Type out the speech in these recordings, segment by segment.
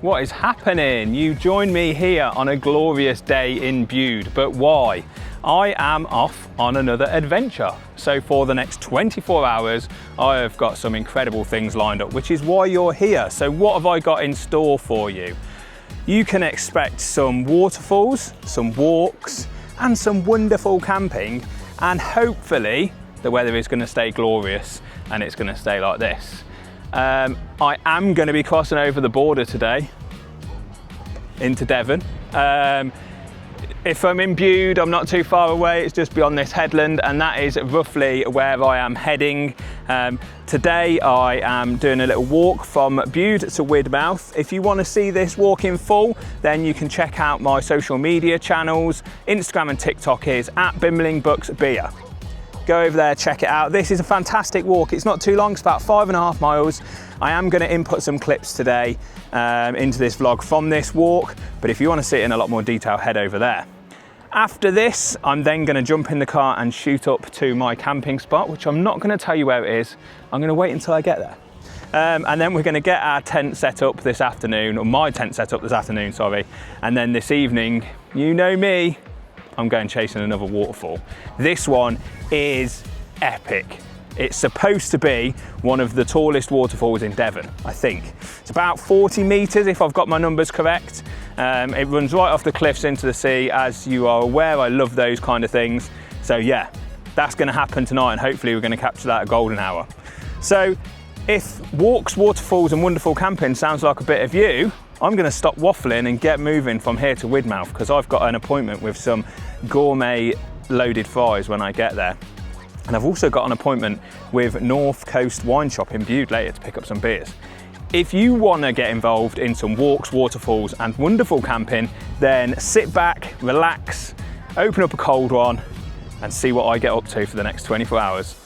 What is happening? You join me here on a glorious day in Bude, but why? I am off on another adventure. So for the next 24 hours, I have got some incredible things lined up, which is why you're here. So what have I got in store for you? You can expect some waterfalls, some walks, and some wonderful camping. And hopefully the weather is going to stay glorious and it's going to stay like this. I am going to be crossing over the border today into Devon. If I'm in Bude, I'm not too far away, it's just beyond this headland, and that is roughly where I am heading. Today I am doing a little walk from Bude to Widemouth. If you want to see this walk in full, then you can check out my social media channels. Instagram and TikTok is at Bimblingbooksbeer. Go over there, check it out. This is a fantastic walk. It's not too long, it's about 5.5 miles. I am going to input some clips today into this vlog from this walk, but if you want to see it in a lot more detail, head over there. After this, I'm then going to jump in the car and shoot up to my camping spot, which I'm not going to tell you where it is. I'm going to wait until I get there. And then we're going to get our tent set up this afternoon, or my tent set up this afternoon, sorry. And then this evening, you know me, I'm going chasing another waterfall. This one is epic. It's supposed to be one of the tallest waterfalls in Devon, I think. It's about 40 meters if I've got my numbers correct. It runs right off the cliffs into the sea. As you are aware, I love those kind of things. So yeah, that's gonna happen tonight, and hopefully we're gonna capture that at golden hour. So if walks, waterfalls and wonderful camping sounds like a bit of you, I'm going to stop waffling and get moving from here to Widemouth, because I've got an appointment with some gourmet loaded fries when I get there. And I've also got an appointment with North Coast Wine Shop in Bude later to pick up some beers. If you want to get involved in some walks, waterfalls and wonderful camping, then sit back, relax, open up a cold one and see what I get up to for the next 24 hours.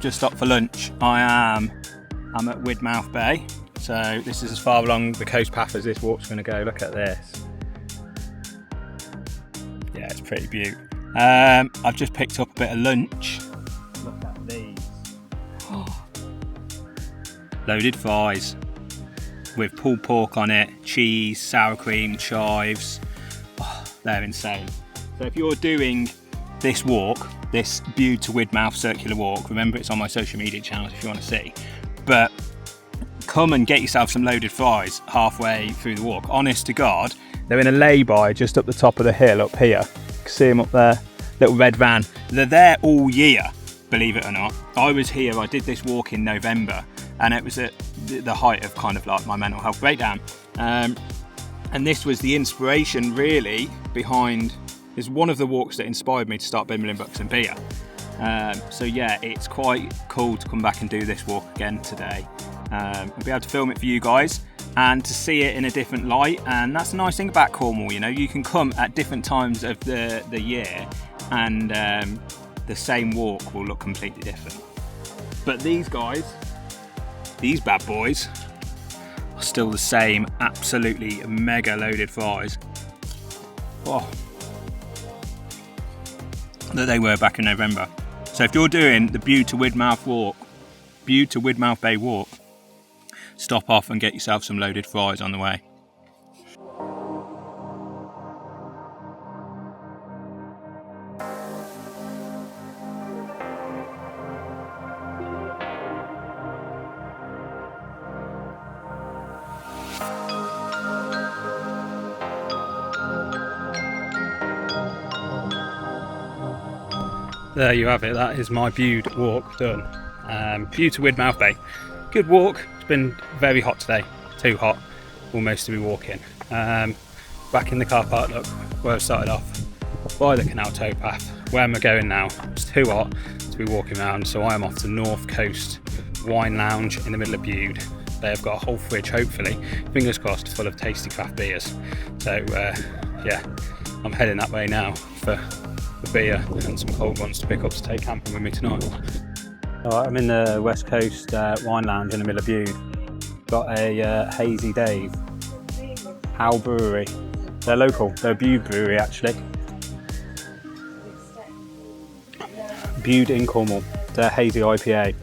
Just stopped for lunch. I'm at Widemouth Bay, so this is as far along the coast path as this walk's going to go. Look at this. Yeah, it's pretty beautiful. I've just picked up a bit of lunch. Look at these. Oh. Loaded fries with pulled pork on it, cheese, sour cream, chives. Oh, they're insane. So if you're doing this walk, this Bude to Widemouth circular walk, remember it's on my social media channels if you want to see, but come and get yourself some loaded fries halfway through the walk. Honest to God, they're in a lay-by just up the top of the hill up here. You can see them up there, little red van. They're there all year, believe it or not. I was here, I did this walk in November, and it was at the height of kind of like my mental health breakdown. And this was the inspiration really behind, is one of the walks that inspired me to start Bimblingbooksbeer. So yeah, it's quite cool to come back and do this walk again today. I'll be able to film it for you guys and to see it in a different light, and that's a nice thing about Cornwall, you know, you can come at different times of the year and the same walk will look completely different. But these guys, these bad boys, are still the same absolutely mega loaded fries. Oh. That they were back in November. So if you're doing the Bude to Widemouth walk, Bude to Widemouth Bay walk, stop off and get yourself some loaded fries on the way. There you have it, that is my Bude walk done. Bude to Widemouth Bay. Good walk, it's been very hot today, too hot almost to be walking. Back in the car park, look, where I started off, by the canal towpath. Where am I going now? It's too hot to be walking around, so I am off to North Coast Wine Lounge in the middle of Bude. they have got a whole fridge, hopefully, fingers crossed, full of tasty craft beers. So yeah, I'm heading that way now for beer and some cold ones to pick up to take camping with me tonight. Alright, I'm in the West Coast wine lounge in the middle of Bude. Got a Hazy Dave, Howe Brewery. They're local, they're a Bude brewery actually. Bude in Cornwall, they're Hazy IPA.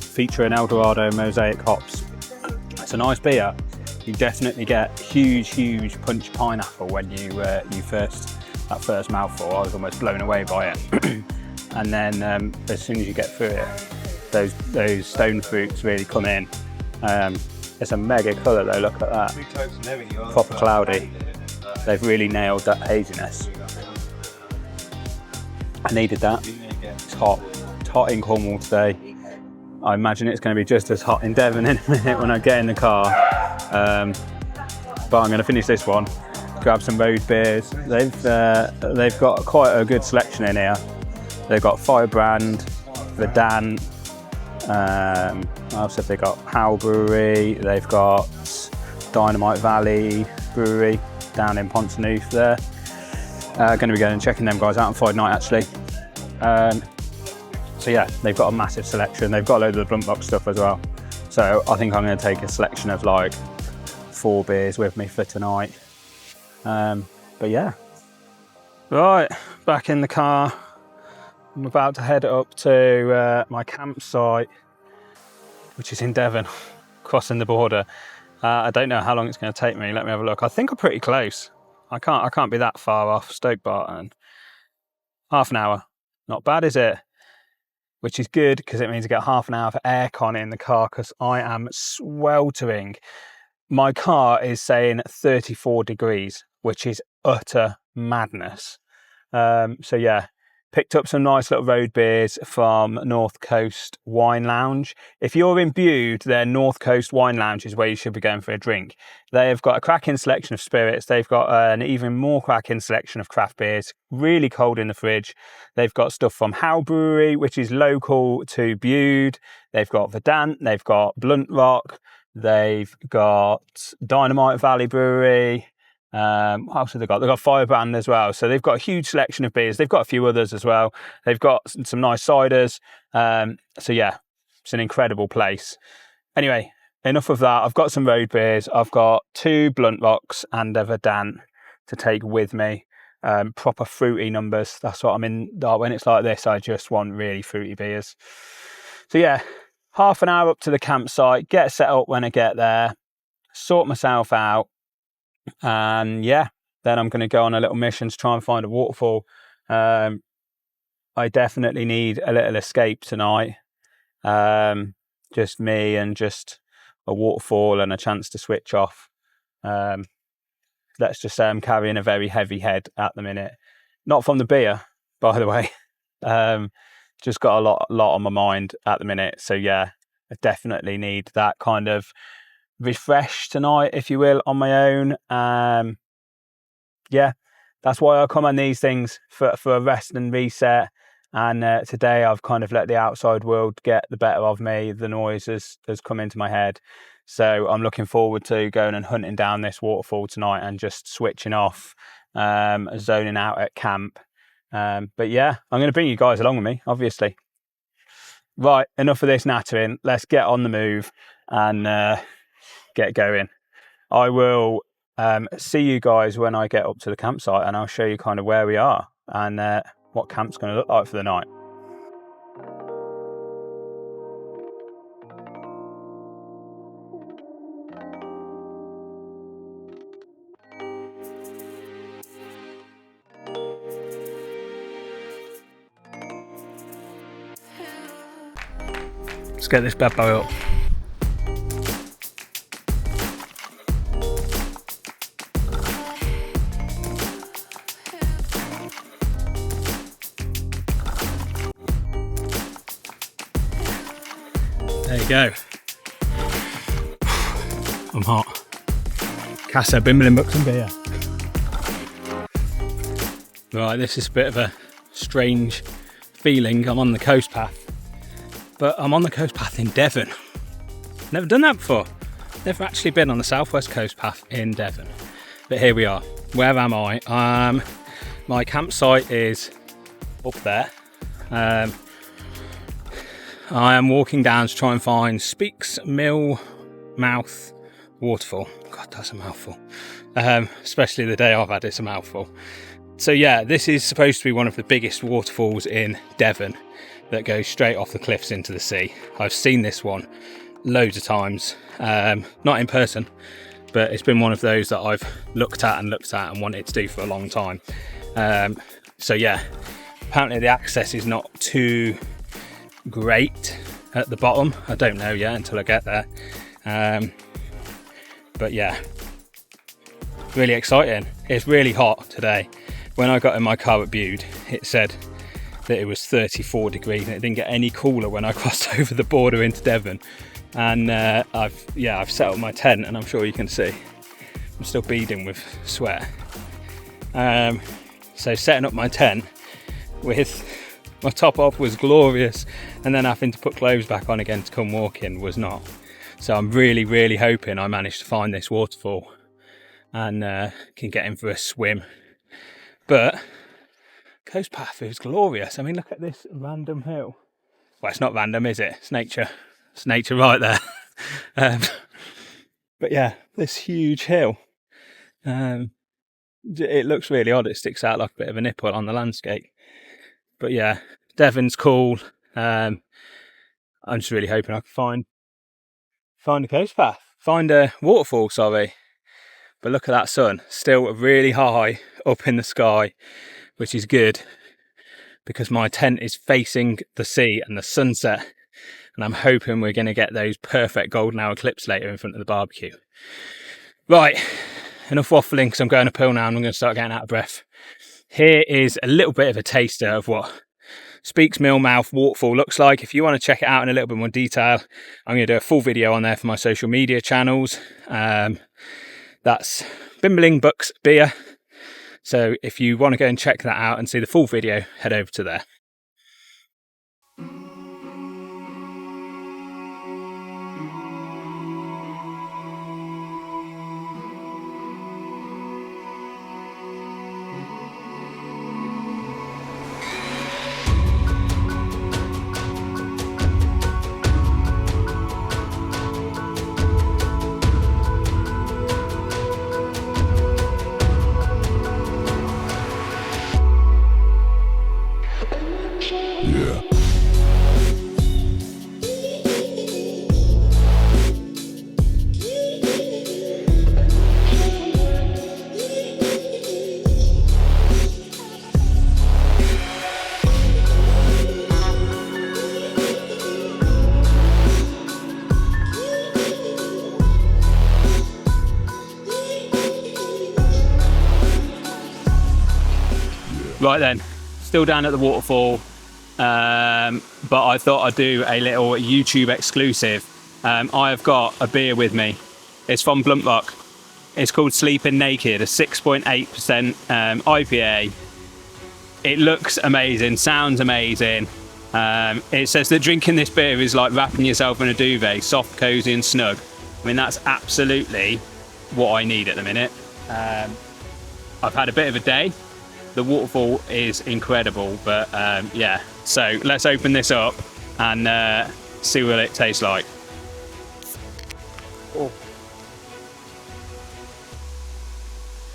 Featuring Eldorado Mosaic hops. It's a nice beer. You definitely get huge punch pineapple when you that first mouthful. I was almost blown away by it. And then as soon as you get through it, those stone fruits really come in. It's a mega colour though, look at that. Proper cloudy. They've really nailed that haziness. I needed that. It's hot. It's hot in Cornwall today. I imagine it's going to be just as hot in Devon in a minute when I get in the car. But I'm going to finish this one, grab some road beers. They've got quite a good selection in here. They've got Firebrand, Verdant, what else have they got? Howe Brewery, they've got Dynamite Valley Brewery down in Pontonouf there. Going to be going and checking them guys out on Friday night actually. So yeah, they've got a massive selection. They've got a load of the blunt box stuff as well. So I think I'm going to take a selection of like 4 beers with me for tonight. But yeah. Right, back in the car. I'm about to head up to my campsite, which is in Devon, crossing the border. I don't know how long it's going to take me. Let me have a look. I think I'm pretty close. I can't be that far off Stoke Barton. Half an hour. Not bad, is it? Which is good because it means I get half an hour of aircon in the car because I am sweltering. My car is saying 34 degrees, which is utter madness. So yeah, picked up some nice little road beers from North Coast Wine Lounge. If you're in Bude, their North Coast Wine Lounge is where you should be going for a drink. They've got a cracking selection of spirits. They've got an even more cracking selection of craft beers, really cold in the fridge. They've got stuff from Howe Brewery, which is local to Bude. They've got Verdant, they've got Blunt Rock, they've got Dynamite Valley Brewery. What else have they got? They've got Firebrand as well. So they've got a huge selection of beers. They've got a few others as well. They've got some nice ciders. So yeah, it's an incredible place. Anyway, enough of that. I've got some road beers. I've got 2 Blunt Rocks and a Verdant to take with me. Proper fruity numbers. That's what I'm in. When it's like this, I just want really fruity beers. So yeah, half an hour up to the campsite, get set up when I get there, sort myself out. And yeah, then I'm going to go on a little mission to try and find a waterfall. I definitely need a little escape tonight. Just me and just a waterfall and a chance to switch off. Let's just say I'm carrying a very heavy head at the minute. Not from the beer, by the way. Just got a lot on my mind at the minute. So yeah, I definitely need that kind of refresh tonight, if you will, on my own. Yeah, that's why I come on these things for a rest and reset. And today I've kind of let the outside world get the better of me. The noise has come into my head. So I'm looking forward to going and hunting down this waterfall tonight and just switching off, zoning out at camp. But yeah, I'm going to bring you guys along with me, obviously. Right, enough of this nattering. Let's get on the move and get going. I will see you guys when I get up to the campsite, and I'll show you kind of where we are and what camp's going to look like for the night. Let's get this bad boy up. There you go. I'm hot. Casa Bimblingbooksbeer. Right, this is a bit of a strange feeling. I'm on the coast path, but I'm on the coast path in Devon. Never done that before. Never actually been on the southwest coast path in Devon. But here we are. Where am I? My campsite is up there. I am walking down to try and find Speke's Midweek Waterfall. God, that's a mouthful. Especially the day I've had, it's a mouthful. So yeah, this is supposed to be one of the biggest waterfalls in Devon that goes straight off the cliffs into the sea. I've seen this one loads of times, not in person, but it's been one of those that I've looked at and wanted to do for a long time. So yeah, apparently the access is not too great at the bottom. I don't know yet until I get there. But yeah, really exciting. It's really hot today. When I got in my car at Bude, it said that it was 34 degrees and it didn't get any cooler when I crossed over the border into Devon. And I've set up my tent, and I'm sure you can see I'm still beading with sweat. So setting up my tent with my top off was glorious, and then having to put clothes back on again to come walking was not. So I'm really, really hoping I manage to find this waterfall and can get in for a swim. But coast path is glorious. I mean, look at this random hill. Well, it's not random, is it? It's nature. It's nature right there. But yeah, this huge hill. It looks really odd. It sticks out like a bit of a nipple on the landscape. But yeah, Devon's cool. I'm just really hoping I can find a coast path. Find a waterfall, sorry. But look at that sun. Still really high up in the sky, which is good because my tent is facing the sea and the sunset. And I'm hoping we're going to get those perfect golden hour clips later in front of the barbecue. Right, enough waffling because I'm going uphill now and I'm going to start getting out of breath. Here is a little bit of a taster of what Speke's Midweek Waterfall looks like. If you want to check it out in a little bit more detail, I'm going to do a full video on there for my social media channels. That's Bimblingbooksbeer. So if you want to go and check that out and see the full video, head over to there. Right then, still down at the waterfall, but I thought I'd do a little YouTube exclusive. I have got a beer with me. It's from Bimblingbooksbeer. It's called Sleeping Naked, a 6.8% IPA. It looks amazing, sounds amazing. It says that drinking this beer is like wrapping yourself in a duvet, soft, cozy and snug. I mean, that's absolutely what I need at the minute. I've had a bit of a day. The waterfall is incredible, but yeah. So let's open this up and see what it tastes like.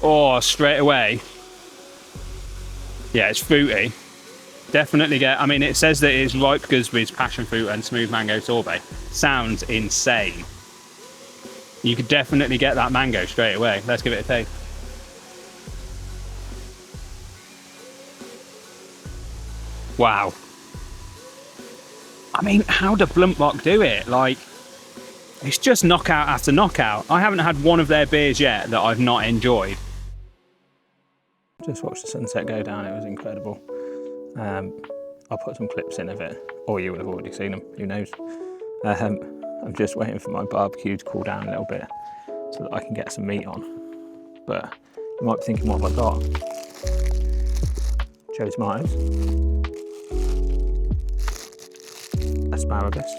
Oh, straight away. Yeah, it's fruity. Definitely get, I mean, it says that it's ripe gooseberries, passion fruit and smooth mango sorbet. Sounds insane. You could definitely get that mango straight away. Let's give it a taste. Wow. I mean, how do Bimblingbooksbeer do it? Like, it's just knockout after knockout. I haven't had one of their beers yet that I've not enjoyed. Just watched the sunset go down, it was incredible. I'll put some clips in of it, or you would have already seen them, who knows. I'm just waiting for my barbecue to cool down a little bit so that I can get some meat on. But you might be thinking, what have I got? Cherry tomatoes. Asparagus,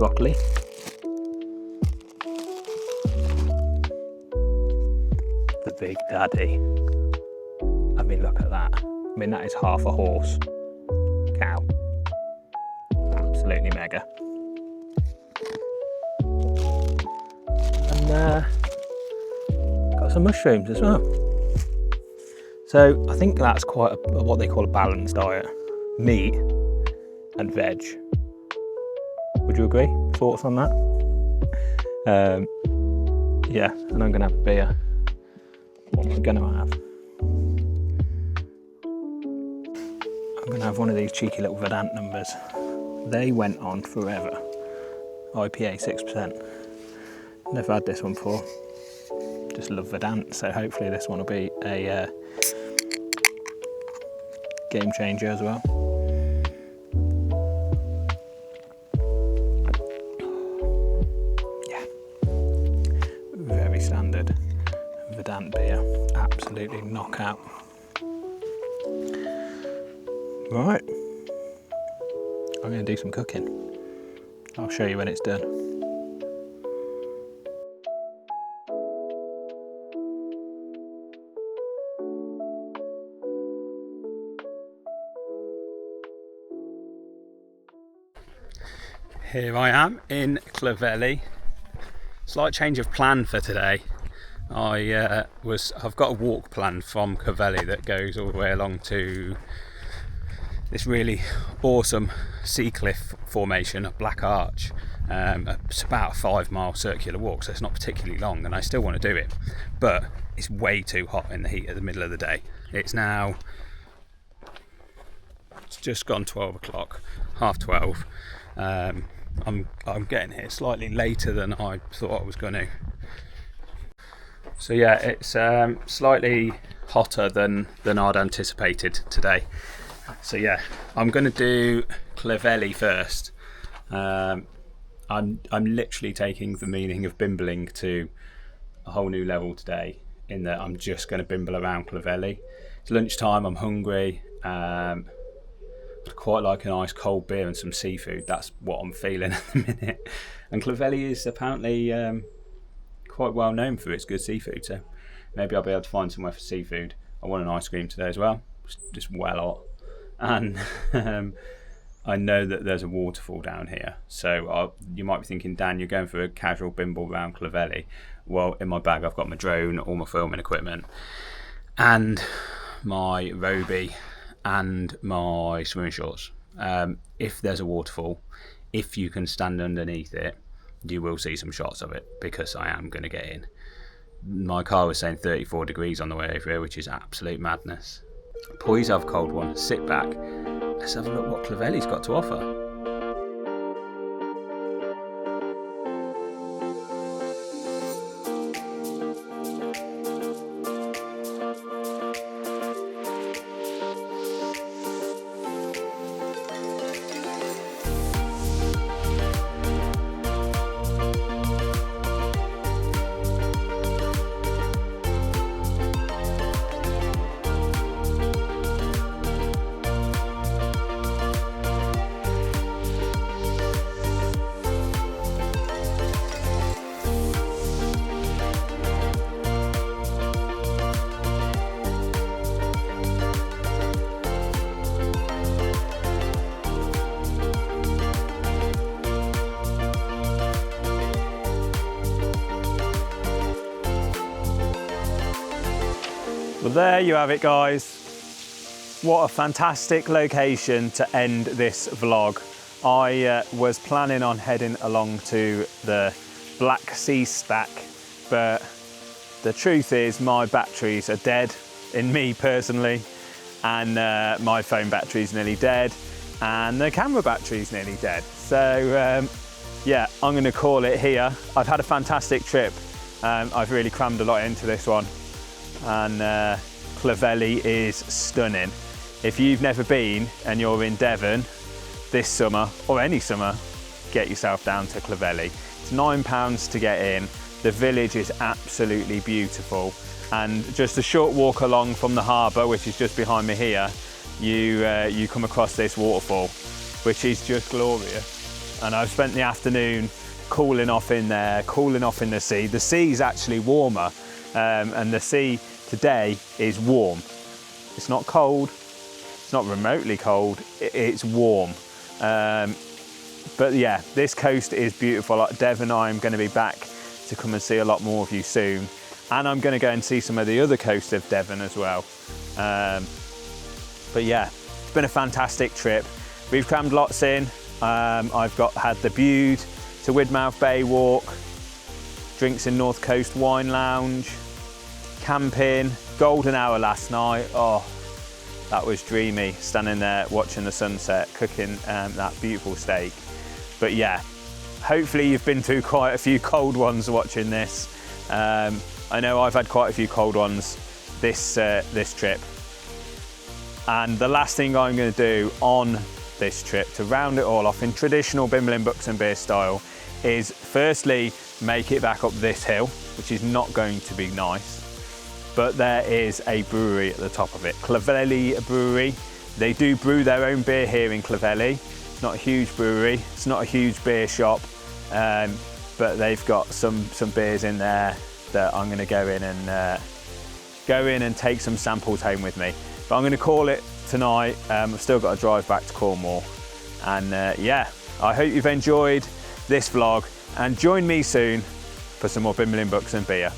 broccoli. The Big Daddy. I mean, look at that. I mean, that is half a horse. Cow. Absolutely mega. And got some mushrooms as well. So I think that's quite what they call a balanced diet. Meat and veg. Would you agree? Thoughts on that? Yeah, and I'm gonna have beer. What am I gonna have? I'm gonna have one of these cheeky little Verdant numbers. They went on forever. IPA 6%. Never had this one before. Just love Verdant, so hopefully this one will be a game changer as well. Yeah, very standard Verdant beer, absolutely knockout. Right, I'm going to do some cooking. I'll show you when it's done. Here I am in Clovelly. Slight change of plan for today. I've got a walk planned from Clovelly that goes all the way along to this really awesome sea cliff formation, a black arch. It's about a 5-mile circular walk, so it's not particularly long, and I still want to do it, but it's way too hot in the heat at the middle of the day. It's just gone 12 o'clock, half 12. I'm getting here slightly later than I thought I was going to. So yeah, it's slightly hotter than I'd anticipated today. So yeah, I'm going to do Clovelly first. I'm literally taking the meaning of bimbling to a whole new level today, in that I'm just going to bimble around Clovelly. It's lunchtime, I'm hungry. I'd quite like a nice cold beer and some seafood. That's what I'm feeling at the minute. And Clovelly is apparently quite well known for its good seafood, so maybe I'll be able to find somewhere for seafood. I want an ice cream today as well. It's just well hot. And I know that there's a waterfall down here, so you might be thinking, Dan, you're going for a casual bimble around Clovelly. Well, in my bag I've got my drone, all my filming equipment, and my Roby and my swimming shorts. If there's a waterfall, if you can stand underneath it, you will see some shots of it, because I am going to get in. My car was saying 34 degrees on the way over here, which is absolute madness. Please have a cold one, sit back, let's have a look what Clovelly's got to offer. Well, there you have it, guys. What a fantastic location to end this vlog. I was planning on heading along to the Black Sea Stack, but the truth is my batteries are dead, in me personally, and my phone battery's nearly dead, and the camera battery's nearly dead. So yeah, I'm gonna call it here. I've had a fantastic trip. I've really crammed a lot into this one. And Clovelly is stunning. If you've never been and you're in Devon this summer, or any summer, get yourself down to Clovelly. It's £9 to get in. The village is absolutely beautiful, and just a short walk along from the harbour, which is just behind me here, you come across this waterfall, which is just glorious. and I've spent the afternoon cooling off in there, cooling off in the sea. The sea's actually warmer, and the sea today is warm. It's not cold, it's not remotely cold, it's warm. But yeah, this coast is beautiful. Dev and I am going to be back to come and see a lot more of you soon. And I'm going to go and see some of the other coast of Devon as well. But yeah, it's been a fantastic trip. We've crammed lots in. I've had the Bude to Widemouth Bay walk, drinks in North Coast Wine Lounge, camping, golden hour last night. Oh, that was dreamy, standing there watching the sunset, cooking that beautiful steak. But yeah, hopefully you've been through quite a few cold ones watching this. I know I've had quite a few cold ones this trip. And the last thing I'm going to do on this trip, to round it all off in traditional Bimblingbooksbeer style, is firstly make it back up this hill, which is not going to be nice. But there is a brewery at the top of it, Clovelly Brewery. They do brew their own beer here in Clovelly. It's not a huge brewery, it's not a huge beer shop, but they've got some beers in there that I'm going to go in and take some samples home with me. But I'm going to call it tonight. I've still got to drive back to Cornwall, and yeah, I hope you've enjoyed this vlog, and join me soon for some more Bimblingbooks and beer.